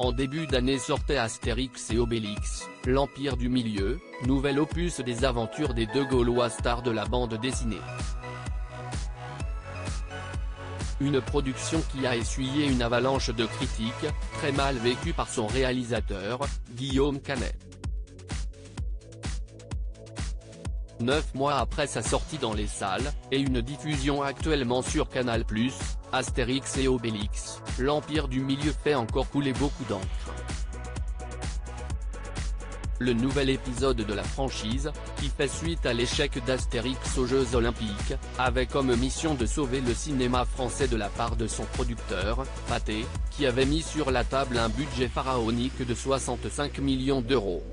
En début d'année sortait Astérix et Obélix, l'Empire du Milieu, nouvel opus des aventures des deux Gaulois stars de la bande dessinée. Une production qui a essuyé une avalanche de critiques, très mal vécue par son réalisateur, Guillaume Canet. 9 mois après sa sortie dans les salles, et une diffusion actuellement sur Canal+, Astérix et Obélix, l'Empire du Milieu fait encore couler beaucoup d'encre. Le nouvel épisode de la franchise, qui fait suite à l'échec d'Astérix aux Jeux Olympiques, avait comme mission de sauver le cinéma français de la part de son producteur, Pathé, qui avait mis sur la table un budget pharaonique de 65 millions d'euros.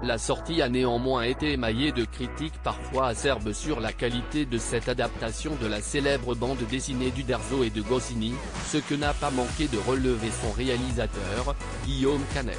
La sortie a néanmoins été émaillée de critiques parfois acerbes sur la qualité de cette adaptation de la célèbre bande dessinée d'Uderzo et de Goscinny, ce que n'a pas manqué de relever son réalisateur, Guillaume Canet.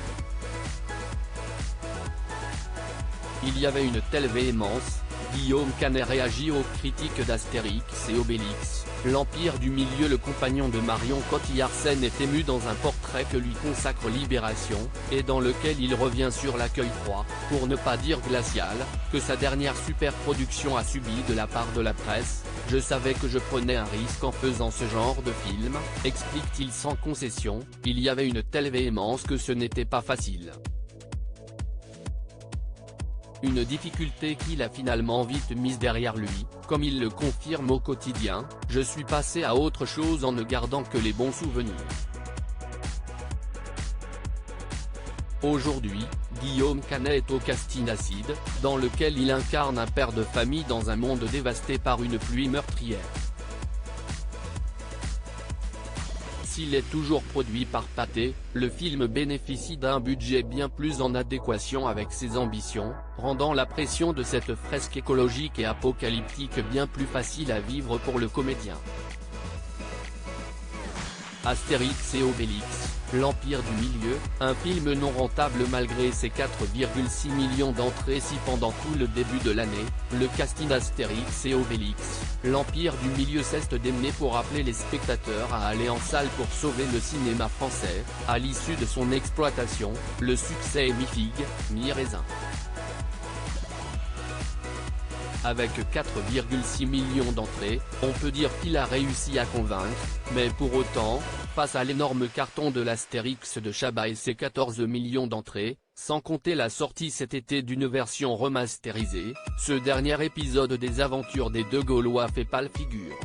Il y avait une telle véhémence, Guillaume Canet réagit aux critiques d'Astérix et Obélix, l'Empire du Milieu. Le compagnon de Marion Cotillard scène est ému dans un portrait que lui consacre Libération, et dans lequel il revient sur l'accueil froid, pour ne pas dire glacial, que sa dernière superproduction a subi de la part de la presse. Je savais que je prenais un risque en faisant ce genre de film, explique-t-il sans concession, il y avait une telle véhémence que ce n'était pas facile. Une difficulté qu'il a finalement vite mise derrière lui, comme il le confirme au quotidien, je suis passé à autre chose en ne gardant que les bons souvenirs. Aujourd'hui, Guillaume Canet est au casting Acide, dans lequel il incarne un père de famille dans un monde dévasté par une pluie meurtrière. S'il est toujours produit par Pathé, le film bénéficie d'un budget bien plus en adéquation avec ses ambitions, rendant la pression de cette fresque écologique et apocalyptique bien plus facile à vivre pour le comédien. Astérix et Obélix, l'Empire du Milieu, un film non rentable malgré ses 4,6 millions d'entrées si pendant tout le début de l'année, le casting Astérix et Obélix, l'Empire du Milieu cesse d'aimer pour appeler les spectateurs à aller en salle pour sauver le cinéma français. À l'issue de son exploitation, le succès est mi-figue, mi-raisin. Avec 4,6 millions d'entrées, on peut dire qu'il a réussi à convaincre, mais pour autant, face à l'énorme carton de l'Astérix de Chabat et ses 14 millions d'entrées, sans compter la sortie cet été d'une version remasterisée, ce dernier épisode des aventures des deux Gaulois fait pâle figure.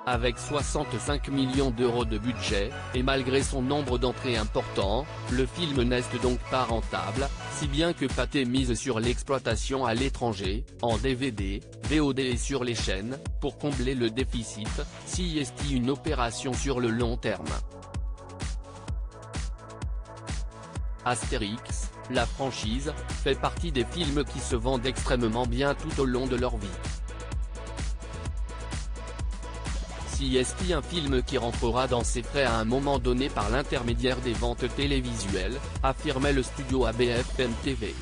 Avec 65 millions d'euros de budget, et malgré son nombre d'entrées important, le film n'est donc pas rentable, si bien que Pathé mise sur l'exploitation à l'étranger, en DVD, VOD et sur les chaînes, pour combler le déficit, si est une opération sur le long terme. Astérix, la franchise, fait partie des films qui se vendent extrêmement bien tout au long de leur vie. Si est un film qui rentrera dans ses frais à un moment donné par l'intermédiaire des ventes télévisuelles, affirmait le studio ABFM TV.